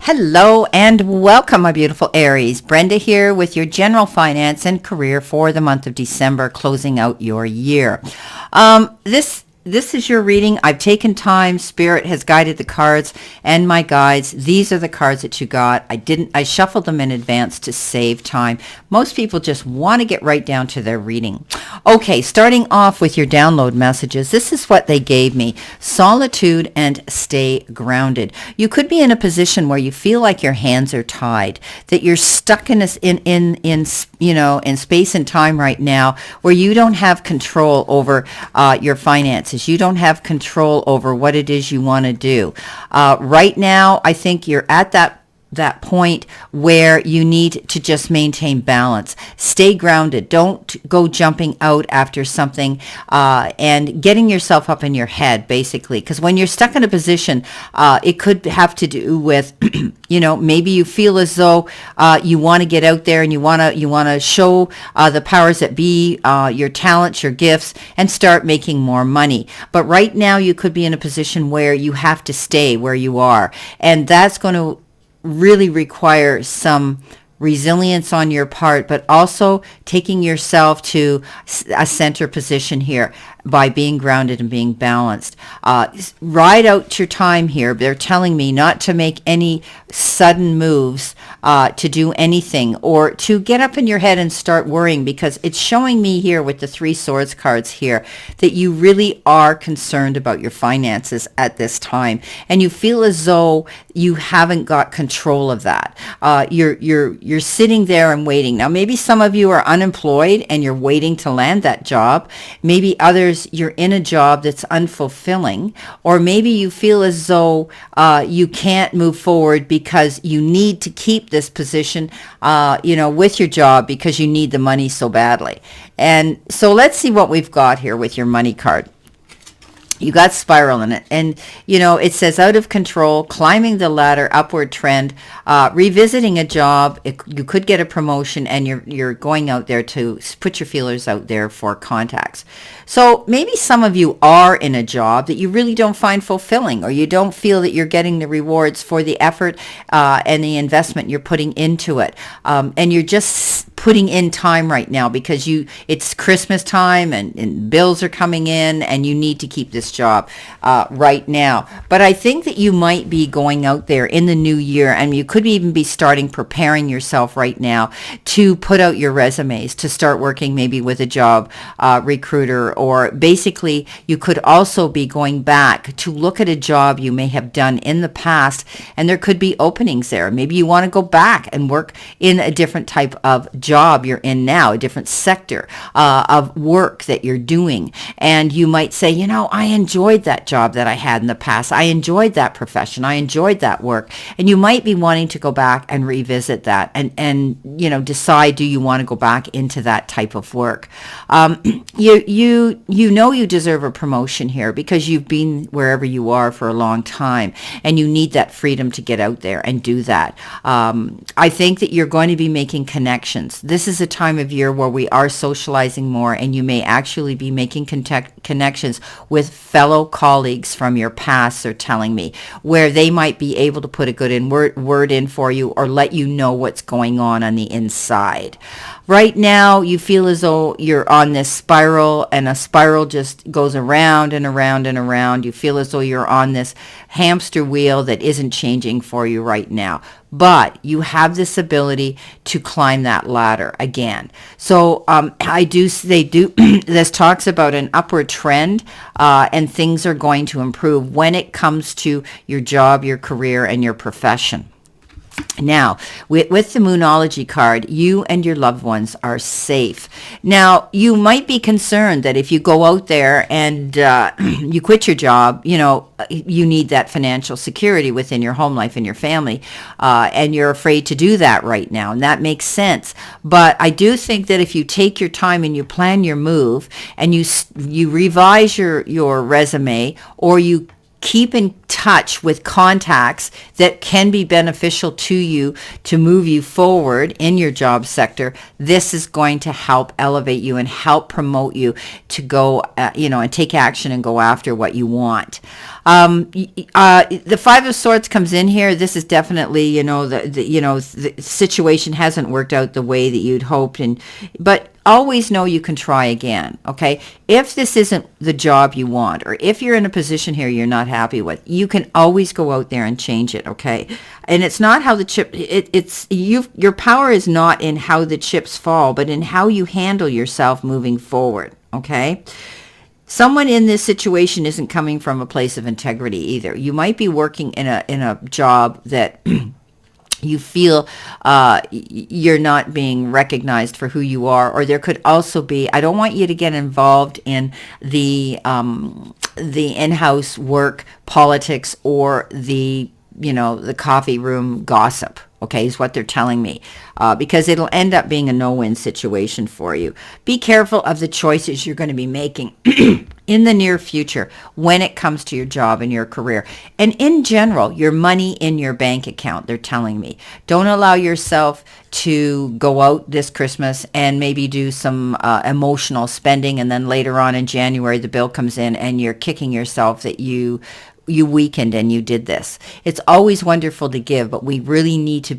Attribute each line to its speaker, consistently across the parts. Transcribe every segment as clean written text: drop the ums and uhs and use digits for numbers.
Speaker 1: Hello and welcome, my beautiful Aries. Brenda here with your general finance and career for the month of December, closing out your year. This is your reading. I've taken time. Spirit has guided the cards and my guides. These are the cards that you got. I shuffled them in advance to save time. Most people just want to get right down to their reading. Okay, starting off with your download messages. This is what they gave me. Solitude and stay grounded. You could be in a position where you feel like your hands are tied, that you're stuck in space and time right now where you don't have control over your finances. You don't have control over what it is you want to do. Right now, I think you're at that point where you need to just maintain balance. Stay grounded. Don't go jumping out after something and getting yourself up in your head, basically. Because when you're stuck in a position, it could have to do with, maybe you feel as though you want to get out there and you want to show the powers that be your talents, your gifts, and start making more money. But right now, you could be in a position where you have to stay where you are, and that's going to really require some resilience on your part, but also taking yourself to a center position here by being grounded and being balanced. Ride out your time here. They're telling me not to make any sudden moves, to do anything, or to get up in your head and start worrying, because it's showing me here with the Three Swords cards here that you really are concerned about your finances at this time, and you feel as though you haven't got control of that. You're sitting there and waiting. Now, maybe some of you are unemployed and you're waiting to land that job. Maybe others, you're in a job that's unfulfilling, or maybe you feel as though you can't move forward because you need to keep this position, with your job because you need the money so badly. And so let's see what we've got here with your money card. You got spiral in it, and it says out of control, climbing the ladder, upward trend, revisiting a job. You could get a promotion, and you're going out there to put your feelers out there for contacts. So maybe some of you are in a job that you really don't find fulfilling, or you don't feel that you're getting the rewards for the effort and the investment you're putting into it, and you're just putting in time right now because it's Christmas time and bills are coming in and you need to keep this job right now. But I think that you might be going out there in the new year, and you could even be preparing yourself right now to put out your resumes, to start working maybe with a job recruiter, or basically you could also be going back to look at a job you may have done in the past, and there could be openings there. Maybe you want to go back and work in a different type of job you're in now, a different sector of work that you're doing. And you might say, I enjoyed that job that I had in the past. I enjoyed that profession. I enjoyed that work. And you might be wanting to go back and revisit that and decide, do you want to go back into that type of work? You deserve a promotion here because you've been wherever you are for a long time, and you need that freedom to get out there and do that. I think that you're going to be making connections. This is a time of year where we are socializing more, and you may actually be making connections with fellow colleagues from your past, they're telling me, where they might be able to put a good word in for you or let you know what's going on the inside. Right now, you feel as though you're on this spiral, and a spiral just goes around and around and around. You feel as though you're on this hamster wheel that isn't changing for you right now. But you have this ability to climb that ladder again. So this talks about an upward trend, and things are going to improve when it comes to your job, your career, and your profession. Now, with the Moonology card, you and your loved ones are safe. Now, you might be concerned that if you go out there and you quit your job, you need that financial security within your home life and your family, and you're afraid to do that right now, and that makes sense. But I do think that if you take your time and you plan your move, and you revise your resume, or you keep in touch with contacts that can be beneficial to you to move you forward in your job sector. This is going to help elevate you and help promote you to go, and take action and go after what you want. The Five of Swords comes in here. This is definitely, the situation hasn't worked out the way that you'd hoped, but always know you can try again, okay? If this isn't the job you want, or if you're in a position here you're not happy with, you can always go out there and change it, okay? And it's not how the chip, your power is not in how the chips fall, but in how you handle yourself moving forward, okay? Someone in this situation isn't coming from a place of integrity either. You might be working in a job that you feel you're not being recognized for who you are, or there could also be, I don't want you to get involved in the in-house work politics or the coffee room gossip, okay, is what they're telling me, because it'll end up being a no-win situation for you. Be careful of the choices you're going to be making in the near future when it comes to your job and your career. And in general, your money in your bank account, they're telling me. Don't allow yourself to go out this Christmas and maybe do some emotional spending, and then later on in January, the bill comes in and you're kicking yourself that you weakened and you did this. It's always wonderful to give, but we really need to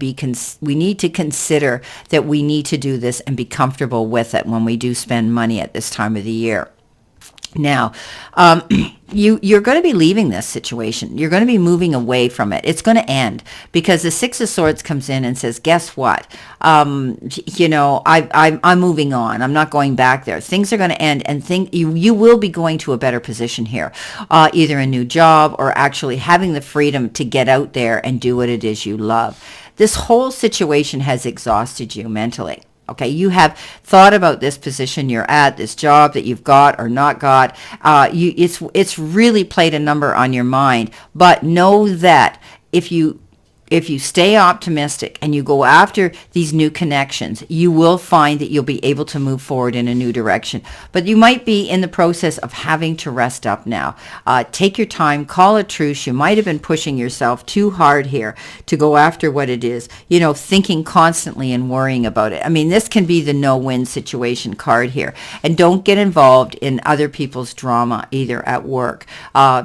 Speaker 1: we need to consider that we need to do this and be comfortable with it when we do spend money at this time of the year. Now, you're going to be leaving this situation. You're going to be moving away from it. It's going to end because the Six of Swords comes in and says, guess what? I'm moving on. I'm not going back there. Things are going to end, and you will be going to a better position here, either a new job or actually having the freedom to get out there and do what it is you love. This whole situation has exhausted you mentally. Okay, you have thought about this position you're at, this job that you've got or not got. It's really played a number on your mind. But know that if you stay optimistic and you go after these new connections, you will find that you'll be able to move forward in a new direction. But you might be in the process of having to rest up now. Take your time, call a truce. You might have been pushing yourself too hard here to go after what it is, thinking constantly and worrying about it. I mean, this can be the no-win situation card here. And don't get involved in other people's drama either at work,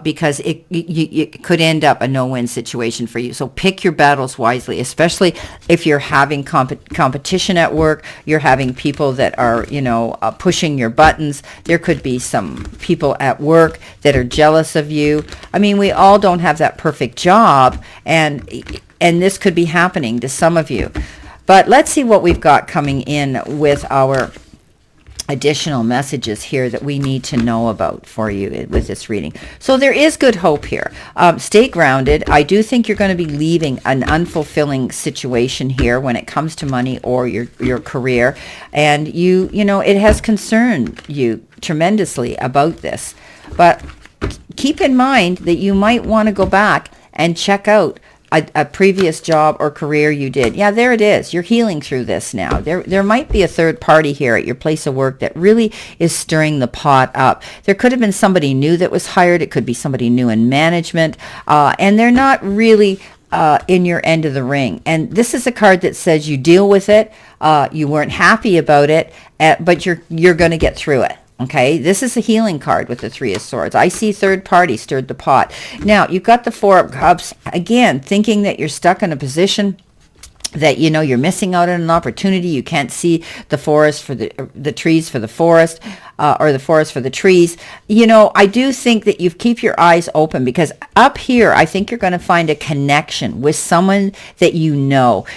Speaker 1: because it could end up a no-win situation for you. So pick your battles wisely, especially if you're having competition at work, you're having people that are, pushing your buttons. There could be some people at work that are jealous of you. I mean, we all don't have that perfect job, and this could be happening to some of you. But let's see what we've got coming in with our additional messages here that we need to know about for you with this reading. So there is good hope here. Stay grounded. I do think you're going to be leaving an unfulfilling situation here when it comes to money or your career, and it has concerned you tremendously about this. But keep in mind that you might want to go back and check out a previous job or career you did. Yeah, there it is. You're healing through this now. There might be a third party here at your place of work that really is stirring the pot up. There could have been somebody new that was hired. It could be somebody new in management, and they're not really in your end of the ring. And this is a card that says you deal with it. You weren't happy about it, but you're going to get through it. Okay, this is a healing card with the Three of Swords. I see third party stirred the pot. Now, you've got the Four of Cups, again, thinking that you're stuck in a position that you're missing out on an opportunity. You can't see the forest for the trees for the forest, or the forest for the trees. I do think that you keep your eyes open, because up here, I think you're going to find a connection with someone that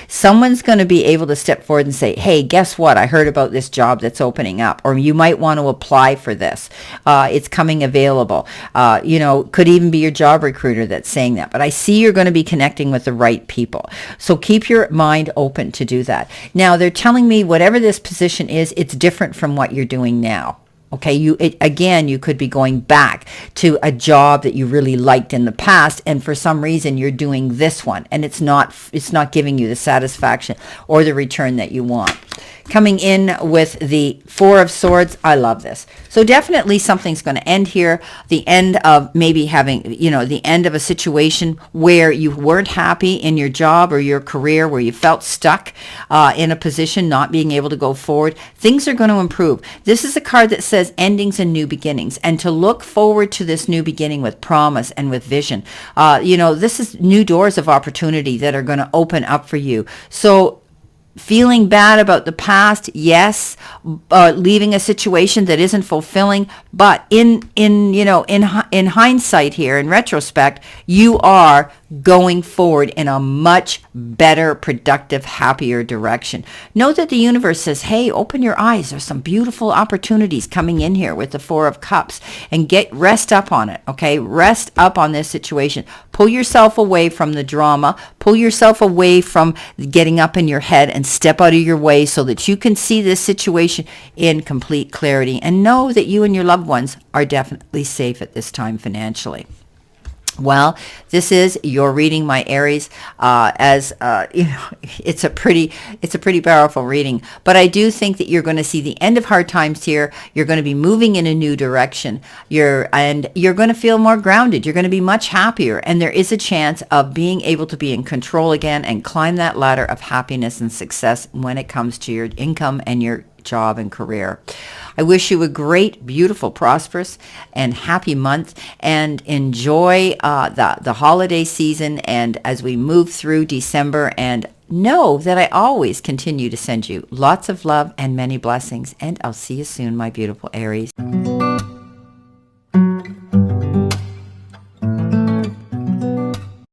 Speaker 1: someone's going to be able to step forward and say, hey, guess what? I heard about this job that's opening up, or you might want to apply for this. It's coming available. Could even be your job recruiter that's saying that. But I see you're going to be connecting with the right people. So keep your mind open to do that. Now, they're telling me whatever this position is, it's different from what you're doing now. Okay, you could be going back to a job that you really liked in the past, and for some reason you're doing this one, and it's not giving you the satisfaction or the return that you want. Coming in with the Four of Swords, I love this. So definitely something's going to end here. The end of maybe having, the end of a situation where you weren't happy in your job or your career, where you felt stuck in a position, not being able to go forward. Things are going to improve. This is a card that says endings and new beginnings, and to look forward to this new beginning with promise and with vision. This is new doors of opportunity that are going to open up for you. So feeling bad about the past, yes, leaving a situation that isn't fulfilling, but in hindsight here, in retrospect, you are going forward in a much better, productive, happier direction. Know that the universe says, hey, open your eyes. There's some beautiful opportunities coming in here with the Four of Cups, and rest up on it, okay? Rest up on this situation. Pull yourself away from the drama. Pull yourself away from getting up in your head and step out of your way so that you can see this situation in complete clarity, and know that you and your loved ones are definitely safe at this time financially. Well, this is your reading, my Aries. It's a pretty powerful reading. But I do think that you're going to see the end of hard times here. You're going to be moving in a new direction. You're going to feel more grounded. You're going to be much happier, and there is a chance of being able to be in control again and climb that ladder of happiness and success when it comes to your income and your job and career. I wish you a great, beautiful, prosperous, and happy month, and enjoy the holiday season, and as we move through December, and know that I always continue to send you lots of love and many blessings, and I'll see you soon, my beautiful Aries.